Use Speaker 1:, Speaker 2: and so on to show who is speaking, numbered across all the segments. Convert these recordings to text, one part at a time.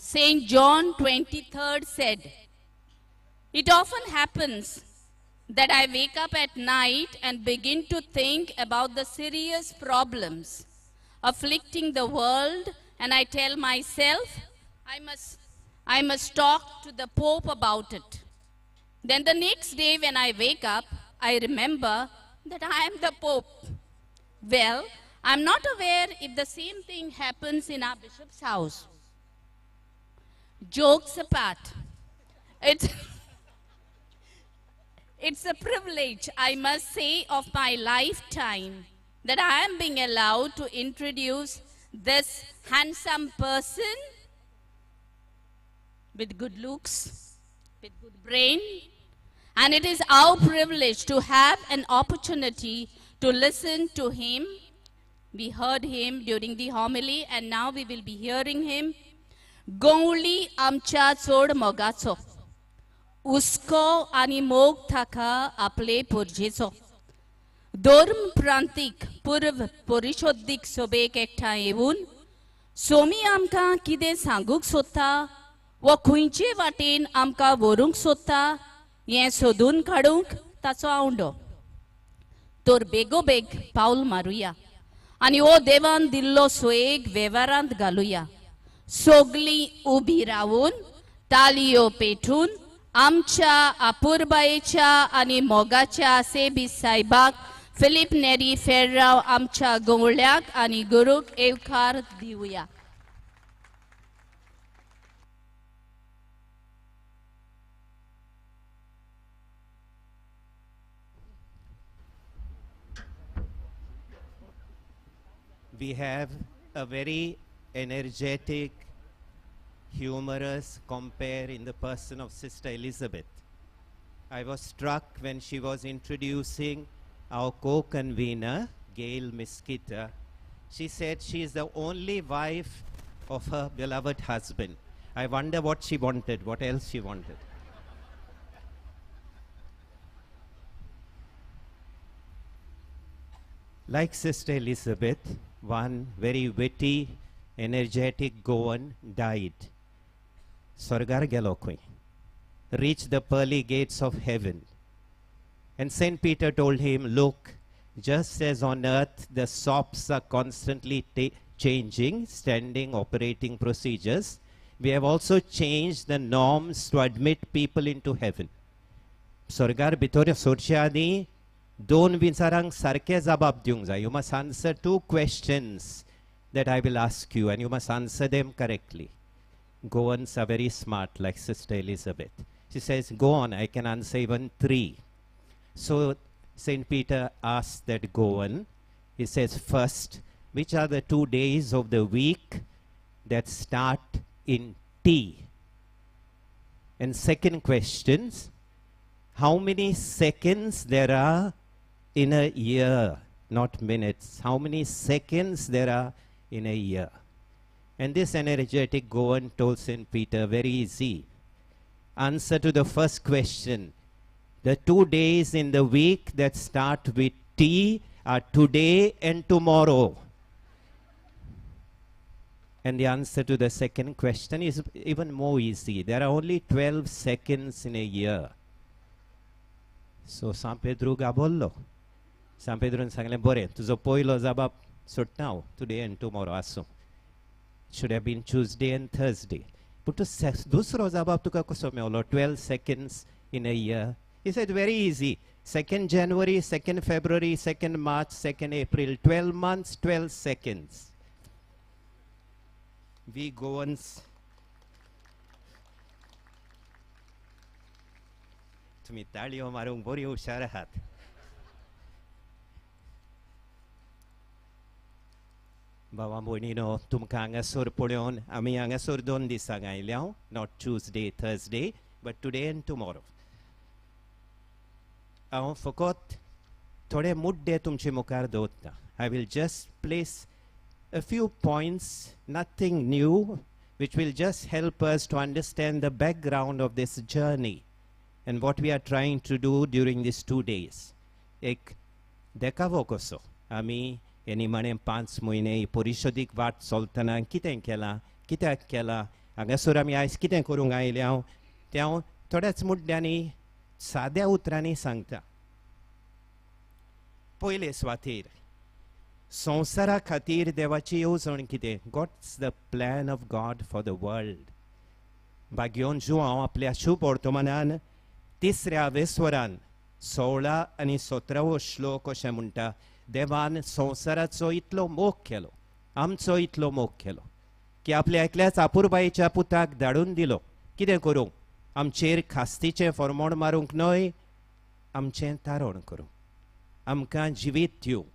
Speaker 1: Saint John 23rd said, "It often happens that I wake up at night and begin to think about the serious problems afflicting the world, and I tell myself, I must talk to the Pope about it. Then the next day when I wake up, I remember that I am the Pope." Well, I'm not aware if the same thing happens in our bishop's house. Jokes apart, it's a privilege, I must say, of my lifetime that I am being allowed to introduce this handsome person with good looks, with good brain, and it is our privilege to have an opportunity to listen to him. We heard him during the homily, and now we will be hearing him. "Gowli amcha chod mogacho, usko ani mog thaka aple purjecho. Dorm prantik purv porishoddik sobek ekta evun. Somi amka kide sanguk sota, wo khunche waten amka vorung sota, ye sodun kadunk tacho aundo. Tor बेगोबेग पाऊल मारूया आणि ओ देवान दिल्लो सोएग व्यवहारांत घालूया. सोगली उभी राहून तालियो पेटून आमच्या अपूर्बायेच्या आणि मोगाच्या सेबी साहेबाक फिलिप नेरी फेर्राव आमच्या गोंगळ्याक आणि गुरूक येवकार Divya.
Speaker 2: We have a very energetic, humorous compare in the person of Sister Elizabeth. I was struck when she was introducing our co-convener, Gail Miskita. She said she is the only wife of her beloved husband. I wonder what she wanted, what else she wanted. Like Sister Elizabeth, one very witty, energetic Goan died. Sorgar gelo koi, reached the pearly gates of heaven. And St. Peter told him, look, just as on earth the SOPs are constantly changing, standing operating procedures, we have also changed the norms to admit people into heaven. Sorgar bitore sorchadi Don vinsarang sarke zabab diungza. You must answer 2 questions that I will ask you, and you must answer them correctly. Goans are very smart, like Sister Elizabeth. She says, go on, I can answer even 3. So St. Peter asks that Goan, he says, first, which are the 2 days of the week that start in T? And second questions, how many seconds there are in a year, not minutes. How many seconds there are in a year? And this energetic Goan told St. Peter, very easy. Answer to the first question. The 2 days in the week that start with T are today and tomorrow. And the answer to the second question is even more easy. There are only 12 seconds in a year. So San Pedro gabollo. San Pedro सांगले बरे तुझो पयलो जबाब सुटना today and tomorrow आसूं. Should have been Tuesday and Thursday. But दूसरो जबाब तुका कसो मेवलो 12 seconds in a year. He said very easy. 2nd January, 2nd February, 2nd March, 2nd April. 12 months, 12 seconds. We Goans. तुम्ही ताळयो मारूंक बरी हुशार आहात. बाबा भयणीनो तुमकां हांगासर पळोवन आमी हांगासर 2 दिसांक आयल्या, not Tuesday, Thursday, but today and tomorrow. हांव फकत थोडे मुद्दे तुमचे मुखार दवरता. I will just place a few points, nothing new, which will just help us to understand the background of this journey and what we are trying to do during these 2 days. एक देखावो कसो आमी हे निमाणे 5 म्हयने परिशदीक वाट चलतना कितें केलां, कित्याक केलां हांगासर आमी आयज कितें करूंक आयले हांव तें हांव थोड्याच मुद्द्यांनी साद्या उतरांनी सांगता. पयले सुवातेर संवसारा खातीर देवाची येवजण कितें? God's the plan of God for the world. भाग्योन जो हांव आपल्या शुभ वर्तमानान तिसऱ्या वेस्वरान 16 आनी 17 श्लोक अशें म्हणटा, देवान संवसाराचो इतलो मोग केलो, आमचो इतलो मोग केलो की आपल्या एकल्याच आपुरबायेच्या पुताक धाडून दिलो. कितें करूंक? आमचेर खास्तीचें फॉर्मोण मारूंक न्हय, आमचें तारण करूंक, आमकां जिवीत दिवंक,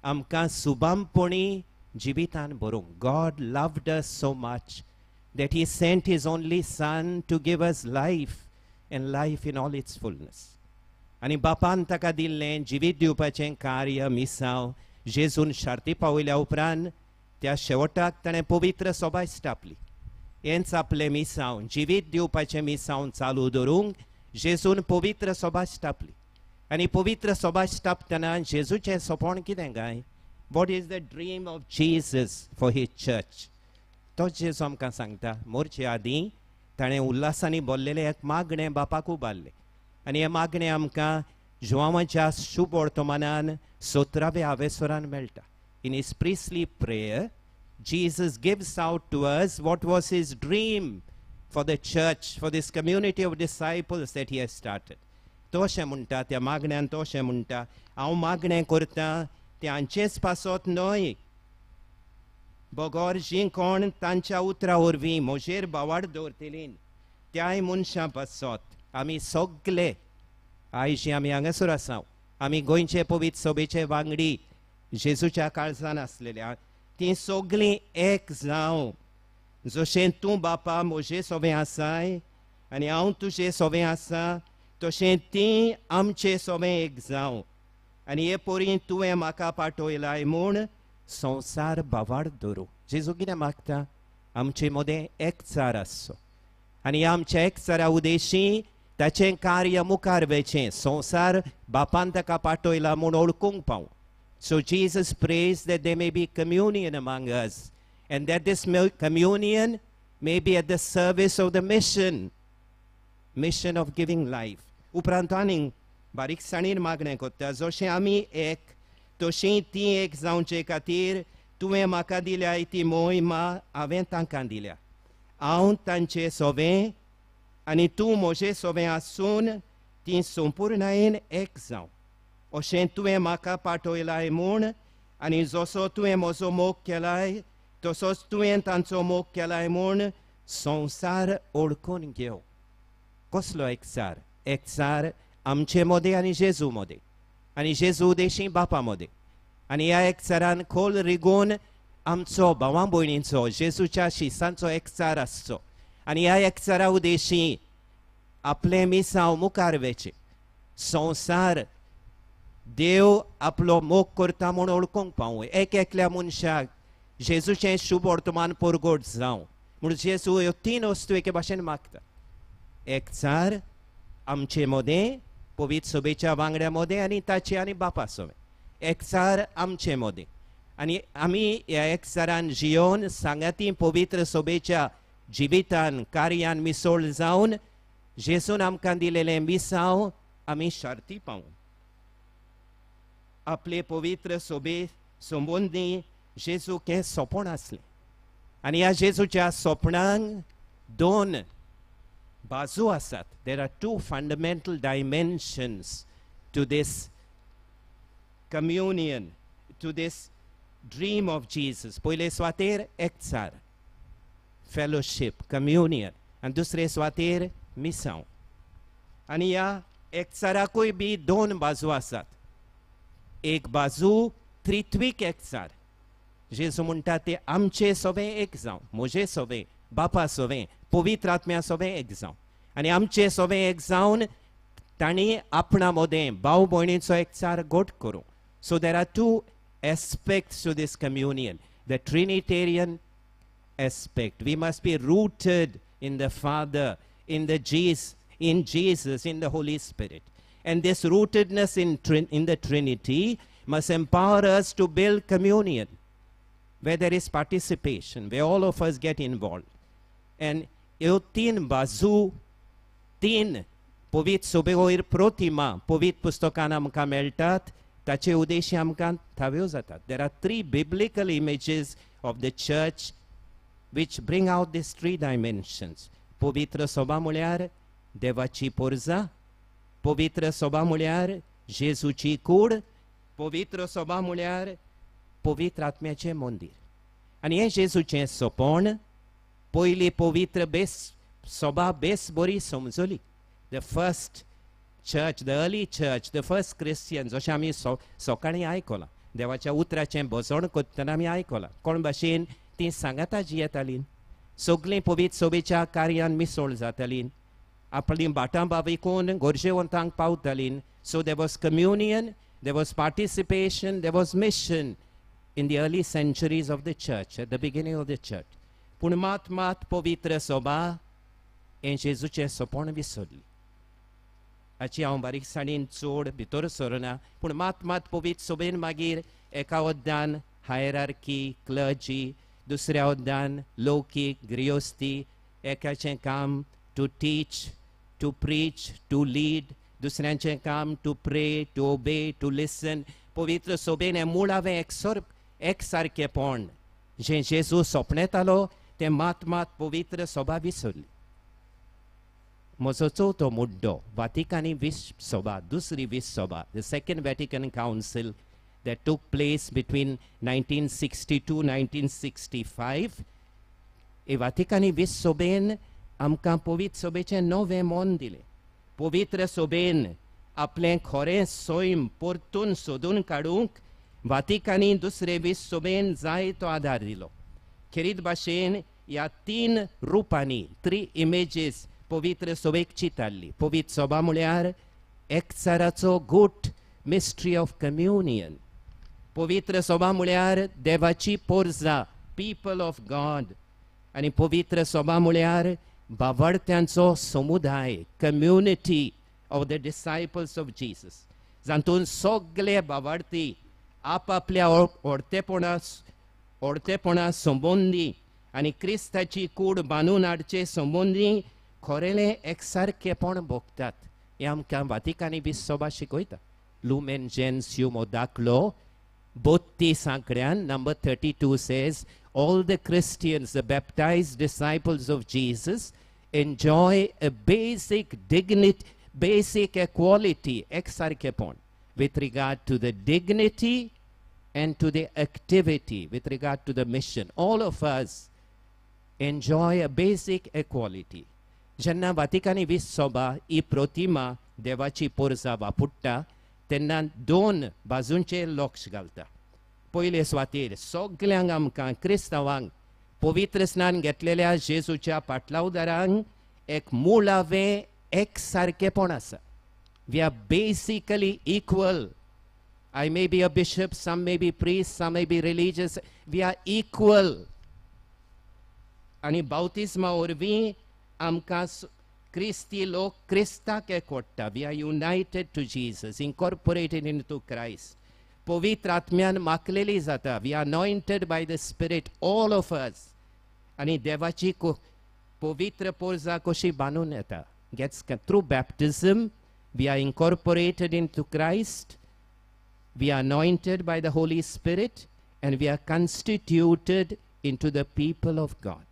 Speaker 2: आमकां सुबामपणी जिवितान भरूंक. God loved us so much that he sent his only son to give us life and life in all its fullness. आनी बापान ताका दिल्लें जिवीत दिवपाचें कार्य मिसांव जेजून शार्ती पावयल्या उपरांत त्या शेवटाक ताणें पवित्र सोबायस्ट आपली. हेंच आपलें मिसांव, जिवीत दिवपाचें मिसांव चालू दवरूंक जेजून पवित्र सोबायस्ट आपली. आनी पवित्र सोबायस्ट आपतना जेजूचें सोपण कितें गाय? What is the dream of Jesus for his church? तो जेजू आमकां सांगता. मोरचे आदीं ताणें उल्हासांनी भरलेलें एक मागणें बापाक उबारलें आनी हें मागणें आमकां जुवांवाच्या शुभ वर्तमानान 17व्या आवेसरान मेळटा. In his priestly prayer Jesus gives out to us what was his dream for the church, for this community of disciples that he has started. तो अशें म्हणटा, त्या मागण्यान तो अशें म्हणटा, हांव मागणें करतां तें हांचेच पासत न्हय, बोगोर जीं कोण तांच्या उतरा वरवीं म्हजेर बावाड दवरतलीं त्याय मनशां पासत आमी सगळे आयज जीं आमी हांगासर आसा, आमी गोंयचे पवित्र सभेचे वांगडी जेजूच्या काळजान आसलेले, तीं सगळीं एक जावं. जशें तूं बापा म्हजें सोबें आसाय आनी हांव तुजें सोबें आसा, तशें तीं आमचें सोबें एक जावं. आनी हे पोरी तुवें म्हाका पाठयलाय म्हूण संवसार बावाड दवरूं. जेजू कितें मागता? आमचे मदें एकचार आसचो आनी आमच्या एकचारा उदेशी ताचें कार्य मुखार वेचें, संवसार बापान ताका पाठयला म्हूण ओळखूंक पावूं. So Jesus prays that there may be communion among us and that this communion may be at the service of the mission of giving life. उपरांत आनीक बारीकसाणीन मागणें करता, जशें आमी एक तशीं तीं एक जावचे खातीर तुवें म्हाका दिल्या ती मोहिमा हांवें तांकां दिल्या. हांव तांचें सोबें आनी तूं म्हजें सोबें आसून तीं संपूर्णयेन एक जावं. अशें तुवें म्हाका पाठयलाय म्हूण आनी जसो तुवें म्हजो मोग केलाय तसोच तुवें तांचो मोग केलाय म्हूण संवसार ओळखून घेव. कसलो एकचार? एकचार आमचे मदें आनी जेजू मदें आनी जेजू देशी बापा मदें. आनी ह्या एकचारान खोल रिगून आमचो भावां भयणींचो जेजूच्या शिसांचो एकचार आसचो आनी ह्या एकचारा उदेशी आपलें मिसांव मुखार वेचें. संवसार देव आपलो मोग करता म्हूण ओळखूंक पावूं. एक एकल्या मनशाक जेजूचें शुभ वर्तमान परगट जावं म्हूण जेजू ह्यो 3 वस्तू एके भाशेन मागता. एकचार आमचे मदें पवित्र सभेच्या वांगड्या मदें आनी ताचे आनी बापा सोबें. एकचार आमचे मदें आनी आमी ह्या एकचारान जियोन सांगाती पवित्र सभेच्या जिवितान कार्यान मिसळ जावन जेजून आमकां दिलेलें मिसांव आमी शार्ती पावूं. आपले पवित्र सोबे संबंदी जेजूकें सोपण आसलें आनी ह्या जेजूच्या सोपणांक 2 बाजू आसात. There are 2 fundamental dimensions to this communion, to this dream of Jesus. पयले सुवातेर एकचार, fellowship, communion, आनी दुसरे सुवातेर मिसांव. आनी ह्या एकचाराकूय बी 2 बाजू आसात. एक बाजू त्रित्वीक एकचार. जेजू म्हणटा ते आमचे सोबें एक जावं, म्हजें सोबें बापा सोबें पवित्र आत्म्या सोबें एक जावं आनी आमचे सोबें एक जावन तांणी आपणा मदें भाव भयणीचो एकचार घट करूं. सो there are 2 aspects to this communion. The Trinitarian aspect. We must be rooted in the Father, in Jesus, in the Holy Spirit. And this rootedness in the Trinity must empower us to build communion, where there is participation, where all of us get involved. And ह्यो तीन बाजू, तीन पवित्र सोबे वयर प्रतिमा पवित्र पुस्तकान आमकां मेळटात, ताचे उद्देशी आमकां थाव्यो जातात. There are three biblical images of the church which bring out these three dimensions. पवित्र सोबा म्हळ्यार देवाची पोरजा, पवित्र सोबा म्हळ्यार जेजूची कूड, पवित्र सोबा म्हळ्यार पवित्र आत्म्याचें मंदिर. आनी हें जेजूचें सोपण पयली पवित्र बेस सोबा बेस बरी समजली. The first church, the early church, the first Christians, जशें आमी सकाळीं आयकलां, देवाच्या उतराचें भजन करतना आमी आयकलां, कोण भाशेन तीं सांगाता जियेतालीं, सगळीं पवित्र सोबेच्या कार्यान मिसळ जातालीं, आपलीं बाटां बाविकून गोरजेवंतांक पावतालीं. So there was communion, there was participation, there was mission in the early centuries of the church, at the beginning of the church. पूण मात मात पवित्र सोबा हें जेजूचें सोपण विसरली. हाची हांव बारीकसाणेन चड भितर सरना, पूण मात मात पवित्र सोबेन मागीर एका वद्दान हायरार्की, क्लर्जी, दुसऱ्या वद्दान लौकीक, गृहस्थी, एकाचें काम to teach, to preach, to lead, दुसऱ्यांचें काम to pray, to obey, to listen. पवित्र सोबेन हें मुळावें एक सारकेपण जें जेजू सोपणेतालो तें मात मात पवित्र सोबा विसरली. म्हजो चवथो मुड्डो वातिकानी वीस सोबा, दुसरी वीस सोबा, the second Vatican Council that took place between 1962-1965. हे वातिकानी वीस सोबेन आमकां पवित्र सोबेचें नवें मन दिलें. पवित्र सोबेन आपलें खरें सोयम परतून सोदून काडूंक वातिकानी दुसरे वीस सोबेन जायतो आदार दिलो. खेरीत भाशेन ह्या तीन रुपांनी, थ्री इमेजीस पवित्र सोबेक चितारली. पवित्र सोबा म्हळ्यार एकचाराचो गूट, मिस्ट्री ऑफ कम्युनियन. पवित्र सोबा म्हळ्यार देवाची पोरजा, पीपल ऑफ गॉड. आनी पवित्र सोबा म्हळ्यार बावार्थ्यांचो समुदाय, community of the disciples of Jesus, जातून सगळे बावार्थी आपआपल्या ओडतेपणा संबंदी आनी क्रिस्ताची कूड बांदून हाडचे संबंदी खरेलें एकसारकेपण भोगतात. हें आमकां वातिकानी वीस सोबा शिकयता. लुमेन जेन्सियम दाखलो 32 आंकड्यान number 32 says, all the Christians, the baptized disciples of Jesus, enjoy a basic dignity, basic equality, eksarkepon, with regard to the dignity and to the activity, with regard to the mission. All of us enjoy a basic equality. जेन्ना वातिकानी वीस सोबा ही प्रतिमा देवाची पोरजा वापुट्टा तेन्ना दोन बाजूंचेर लक्ष घालता. पयले सुवातेर सगल्यांक आमकां क्रिस्तांवांक पवित्र स्नान घेतलेल्या जेजूच्या पाटलावदारांक एक मुळावें एक सारकेपण आसा. We are basically equal. I may be a bishop, some may be priests, some may be religious. We are equal. आनी बावतिस्मा वरवीं आमकां क्रिस्ती लोक क्रिस्ताक एकवटा. We are united to Jesus, incorporated into Christ. पवित्र आत्म्यान माखलेली जाता. We are anointed by the spirit, all of us. आनी देवाची पवित्र पोरजा कशी बांदून येता. Gets through baptism, we are incorporated into Christ. We are anointed by the Holy Spirit, and we are constituted into the people of God.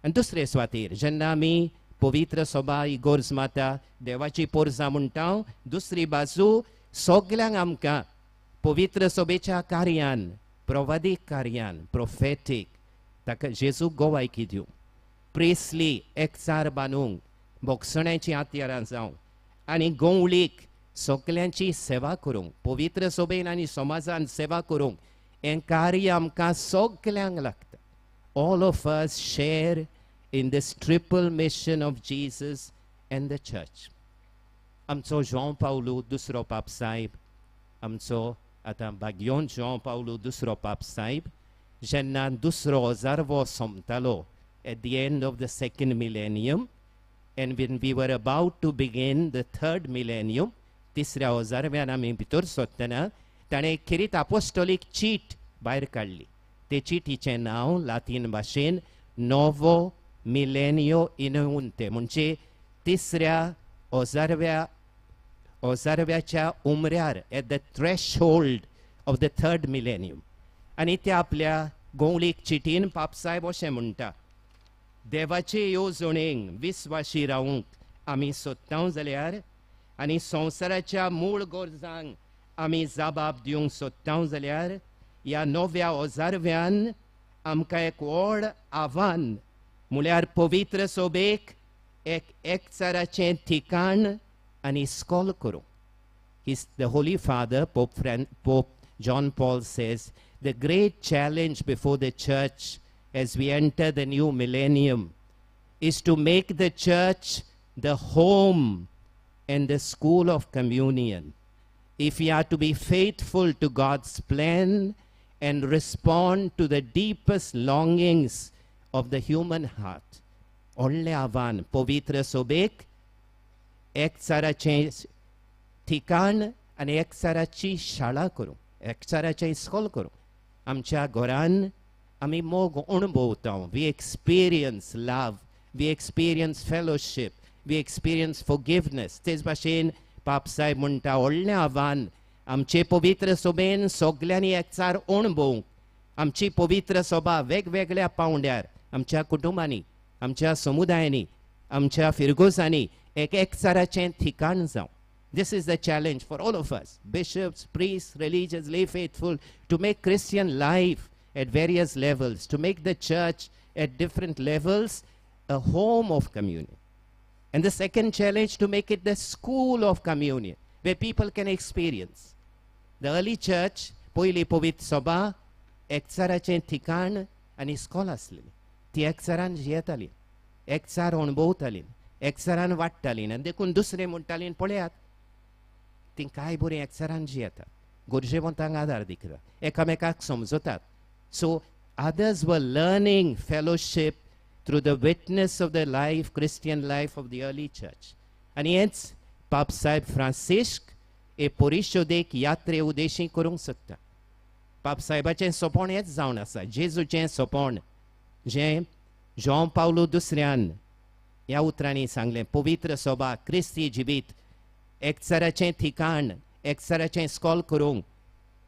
Speaker 2: And दुसरे सुवातेर जेन्ना आमी पवित्र सोबा इगोर्ज माता देवाची पोरजा म्हणटा, दुसरी बाजू सगल्यांक आमकां पवित्र सोबेच्या कार्यान, प्रवादीक कार्यान, प्रोफेटीक, ताका जेजू गोवायकी दिवं, प्रेसली एकचार बांदूंक, बोगसण्याची हातयारां जावं आनी गोवळीक सगल्यांची सेवा करूंक, पवित्र सोबेन आनी समाजान सेवा करूंक हें कार्य आमकां सगल्यांक लागता. All of us share in this triple mission of Jesus and the church. आमचो João Paulo दुसरो पाप साहेब, आमचो आतां भाग्योन João Paulo दुसरो पाप साहेब, जेन्ना दुसरो हजारवो सोंपतालो at the end of the second millennium, and when we were about to begin the third millennium, तिसऱ्या हजारव्यान आमी भितर सरतना ताणें खेरीत आपोस्टोलीक चीट भायर काडली. ते चिटीचें नांव लातीन भाशेन नोवो मिलेनियो इनउंते म्हणजे तिसऱ्या ओजारव्याच्या उमऱ्यार at the threshold of the third millennium. आनी ते आपल्या गोंवळीक चिटीन पापसाहेब अशें म्हणटा, देवाचे येवजणेक विस्वाशी रावूंक आमी सोदता जाल्यार आनी संवसाराच्या मूळ गरजांक आमी जबाब दिवंक सोदता जाल्यार ह्या नव्या ओजारव्यान आमकां एक व्हड आव्हान म्हळ्यार पवित्र सोबेक एक एकचाराचें ठिकाण आनी इस्कॉल करूं. The Holy Father, Pope John Paul says, the great challenge before the church as we enter the new millennium is to make the church the home and the school of communion. If we are to be faithful to God's plan and respond to the deepest longings of the human heart. Only avan povitra sobek ekzaraचे ठिकाण आणि एकचाराची शाळा करूं, एकचाराचें इस्कॉल करूं. आमच्या घरान आमी मोग अणभवता. We experience love, we experience fellowship, we experience forgiveness. तेच भाशेन पापसाहेब म्हणटा व्हडलें आव्हान आमचे पवित्र सोबेन सगल्यांनी एकचार अणभवूंक. आमची पवित्र सभा वेगवेगळ्या पावंड्यार आमच्या कुटुंबांनी, आमच्या समुदायांनी, आमच्या फिरगोसांनी एक एकचाराचें ठिकाण जावं. This is the challenge for all of us, bishops, priests, religious, lay faithful, to make Christian life at various levels, to make the church at different levels a home of communion. And the second challenge, to make it the school of communion, where people can experience. The early church, poili povit soba, ekzarachen ठिकाण आणि इस्कॉल आसलेली. ती एकचारान जियेताली, एकचार अणभवताली, एकचारान वाडटाली. आनी देखून दुसरे म्हणटाली पळयात ती काय बरी एकचारान जियेतात, गोरजेवंतांक आदार दितात, एकामेकाक समजतात. So others were learning fellowship through the witness of the life, Christian life of the early church. आणि हेच पाप साहेब फ्रांसिस्क हे परिशोदेक यात्रे उदेशी करूंक सोदता. पाप साहेबाचें सोपण हेच जावन आसा, जेजूचें सोपण जें जॉन पावलो दुसऱ्यान ह्या उतरांनी सांगलें, पवित्र सभा, क्रिस्ती जिवीत, एकचाराचें ठिकाण, एकचाराचें इस्कॉल करूंक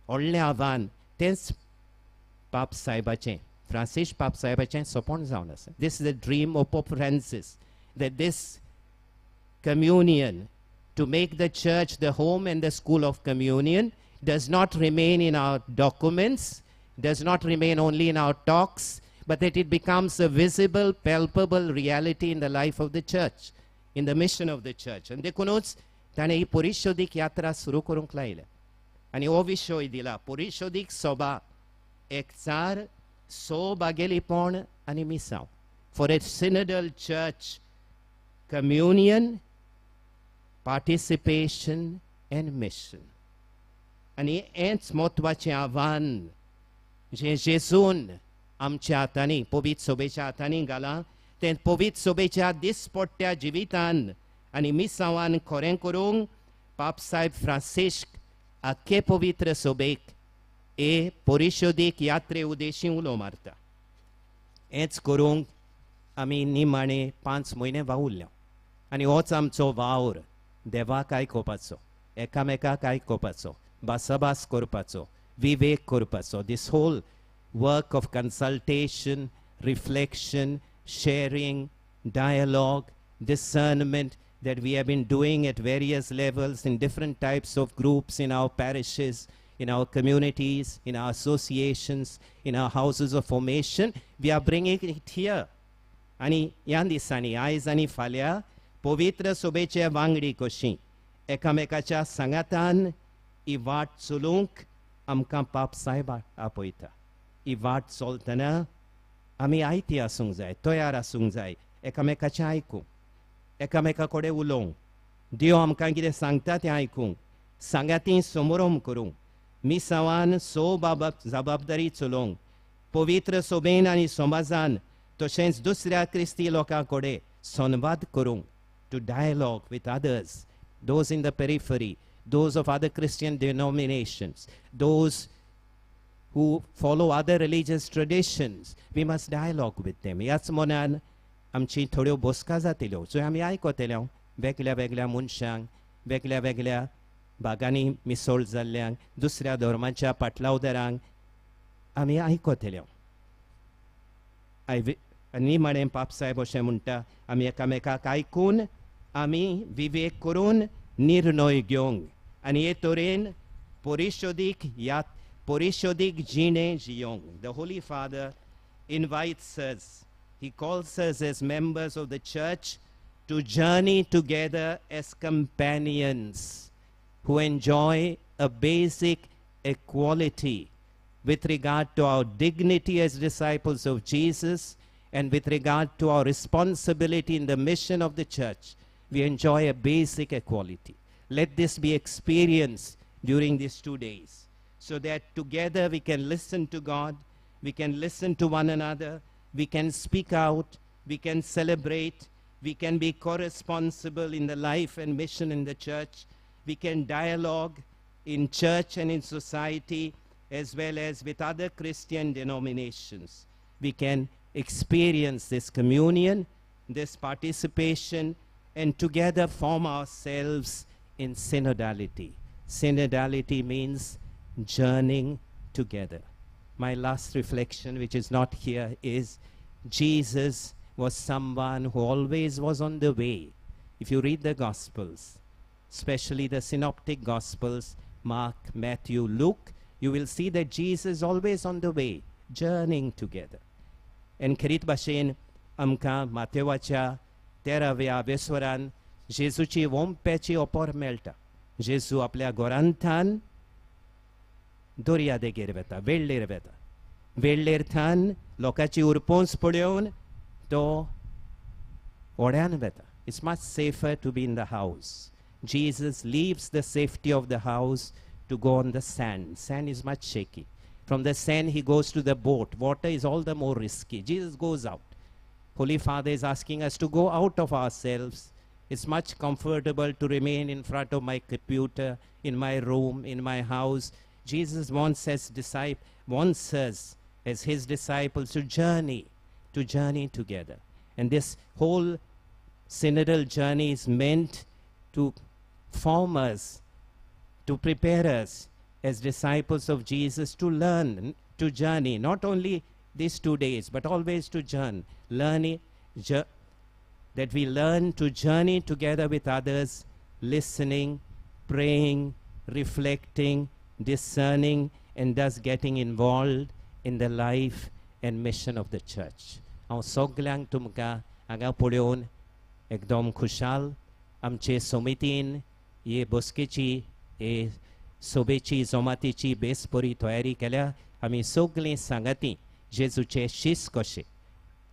Speaker 2: व्हडलें आव्हान. तेंच पाप साहेबाचें, फ्रांसीस पाप साहेबाचें सोपण जावन आसा. This is the dream of Pope Francis, that this communion, to make the church the home and the school of communion, does not remain in our documents, does not remain only in our talks, but that it becomes a visible, palpable reality in the life of the church, in the mission of the church. And देखूनच ताणें ही परिशोदीक यात्रा सुरू करूंक लायल्या आनी हो विशय दिला, परिशोदीक सभा, एकचार, सोबागेलीपण आनी मिसांव. For a synodal church, communion, participation and mission. आनी हेंच म्हत्वाचें आव्हान जें जेजून आमच्या हातांनी, पवित्र सोबेच्या हातांनी घालां. तें पवित्र सोबेच्या दिसपट्ट्या जिवितान आनी मिसांवान खरें करूंक पाप साहेब फ्रांसिस्क आख्खे पवित्र सोबेक हे परिशोदीक यात्रे उदेशी उलो मारता. हेंच करूंक आमी निमाणे 5 म्हयने वावुरल्या आनी होच आमचो वावर देवाक आयकोवपाचो, एकामेकाक आयकोवपाचो, भासाभास करपाचो, विवेक करपाचो. This whole work of consultation, reflection, sharing, dialogue, discernment that we have been doing at various levels in different types of groups in our parishes, in our communities, in our associations, in our houses of formation, we are bringing it here. आणि ह्या दिसांनी आयज आनी फाल्यां पवित्र सोबेचे वांगडी कशीं एकामेकाच्या सांगातान ही वाट चलोवंक आमकां पाप साहेब आपयता. ही वाट चलतना आमी आयती आसूंक जाय, तयार आसूंक जाय, एकामेकाचें आयकूंक, एकामेका कडेन उलोवंक, देव आमकां कितें सांगता तें आयकूंक, सांगाती समोरम करूंक, मिसांवान जबाबदारी चलोवंक, पवित्र सोबेन आनी समाजान तशेंच दुसऱ्या क्रिस्ती लोकां कडेन संवाद करूंक, to dialogue with others, those in the periphery, those of other Christian denominations, those who follow other religious traditions. We must dialogue with them. ह्याच मनान आमची थोड्यो बसका जातल्यो ज्यो आमी आयकतल्यो वेगळ्या वेगळ्या मनशांक वेगळ्या वेगळ्या भागांनी मिसळ जाल्ल्यांक दुसऱ्या धर्माच्या पाटलावदारांक आमी आयकतल्यो आनी म्हणें पापसाहेब अशें म्हणटा आमी एकामेकाक आयकून आमी विवेक करून निर्णय घेवंक आनी हे तरेन परिशोधीक जिणें जियोंक. The Holy Father invites us, he calls us as members of the church to journey together as companions who enjoy a basic equality with regard to our dignity as disciples of Jesus and with regard to our responsibility in the mission of the church. We enjoy a basic equality. Let this be experienced during these 2 days so that together we can listen to God, we can listen to one another, we can speak out, we can celebrate, we can be co-responsible in the life and mission in the church, we can dialogue in church and in society as well as with other Christian denominations. We can experience this communion, this participation, and together form ourselves in synodality. Synodality means journeying together. My last reflection, which is not here, is Jesus was someone who always was on the way. If you read the Gospels, especially the Synoptic Gospels, Mark, Matthew, Luke, you will see that Jesus is always on the way, journeying together. And खरीत भाशेन आमकां मातेवाच्या 13व्या वेसवरान जेजूची वोंप्याची ओपोर मेळटा. जेजू आपल्या गोरांतान दर्या देगेर वेता, वेळ्ळेर वेता. वेळ्ळेर थान लोकांची उरपोंस पळोवन तो ओड्यान वेता. It's much safer to be in the house. Jesus leaves the safety of the house to go on the sand. Sand is much shaky. From the sand he goes to the boat. Water is all the more risky. Jesus goes out. Holy Father is asking us to go out of ourselves. It's much comfortable to remain in front of my computer, in my room, in my house. Jesus wants us as his disciples to journey together. And this whole synodal journey is meant to form us, to prepare us as disciples of Jesus to learn, to journey, not only these 2 days, but always to journey, that we learn to journey together with others, listening, praying, reflecting, discerning, and thus getting involved in the life and mission of the church. हांव सगल्यांक तुमकां हांगा पळोवन एकदम खुशाल आमचे समितीन हे बसकेची हे सोबेची जमातीची base बरी तयारी केल्या. आमी सगळीं सांगाती जेजूचे शीस कशें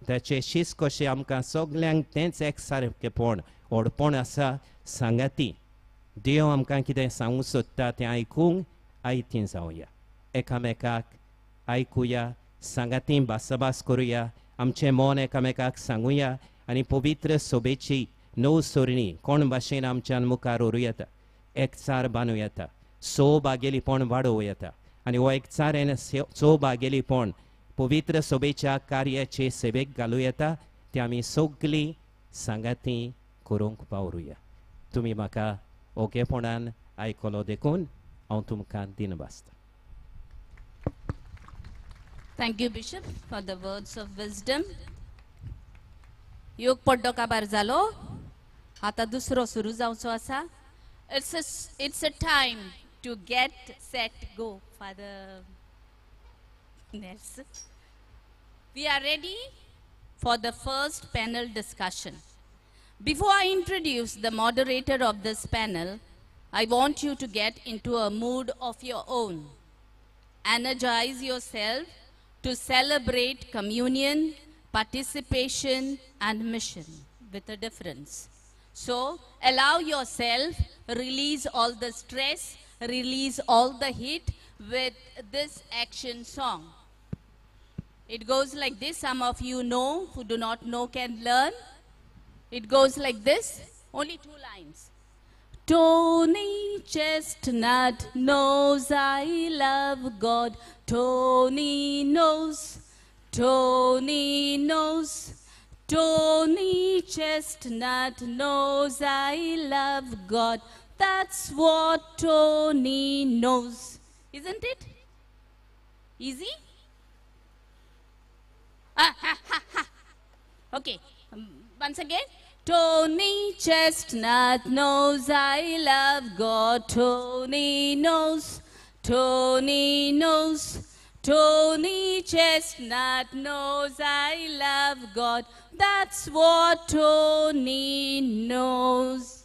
Speaker 2: ताचे शीस कशें आमकां सगल्यांक तेंच एक सारकेपण व्हडपण आसा सांगाती. देव आमकां कितें सांगूंक सोदता तें आयकूंक आयतीं जावया. एकामेकाक आयकुया, सांगाती भासाभास करुया, आमचें मन एकामेकाक सांगुया आनी पवित्र सोबेची 9 सोरणी कोण भाशेन आमच्यान मुखार व्हरूं येता, एकचार बांदूं येता, बागेलीपण वाडोवं येता आनी हो एकचार आनी बागेलीपण पवित्र सोबेच्या कार्याचे सेवेक घालूं येता. तें आमी सगळीं सांगाती करूंक पावरुया. तुमी म्हाका ओगेपणान आयकलो देखून हांव तुमकां दिनवासता.
Speaker 1: Thank you, Bishop, for the words of wisdom. योग पड्डो काबार जालो, आता दुसरो सुरू जावचो आसा. It's a time to get set go, Father Nelson. We are ready for the first panel discussion. Before I introduce the moderator of this panel, I want you to get into a mood of your own. Energize yourself to celebrate communion, participation, and mission with a difference. So, allow yourself, release all the stress, release all the heat with this action song. It goes like this. Some of you know, who do not know can learn. It goes like this, only 2 lines. Tony Chestnut knows I love God. Tony knows. Tony knows. Tony Chestnut knows I love God. That's what Tony knows. Isn't it? Easy? Okay. Once again. Tony Chestnut knows I love God. Tony knows. Tony knows. Tony Chestnut knows I love God. That's what Tony knows.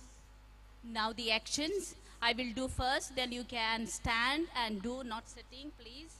Speaker 1: Now the actions I will do first, then you can stand and do, not sitting, please.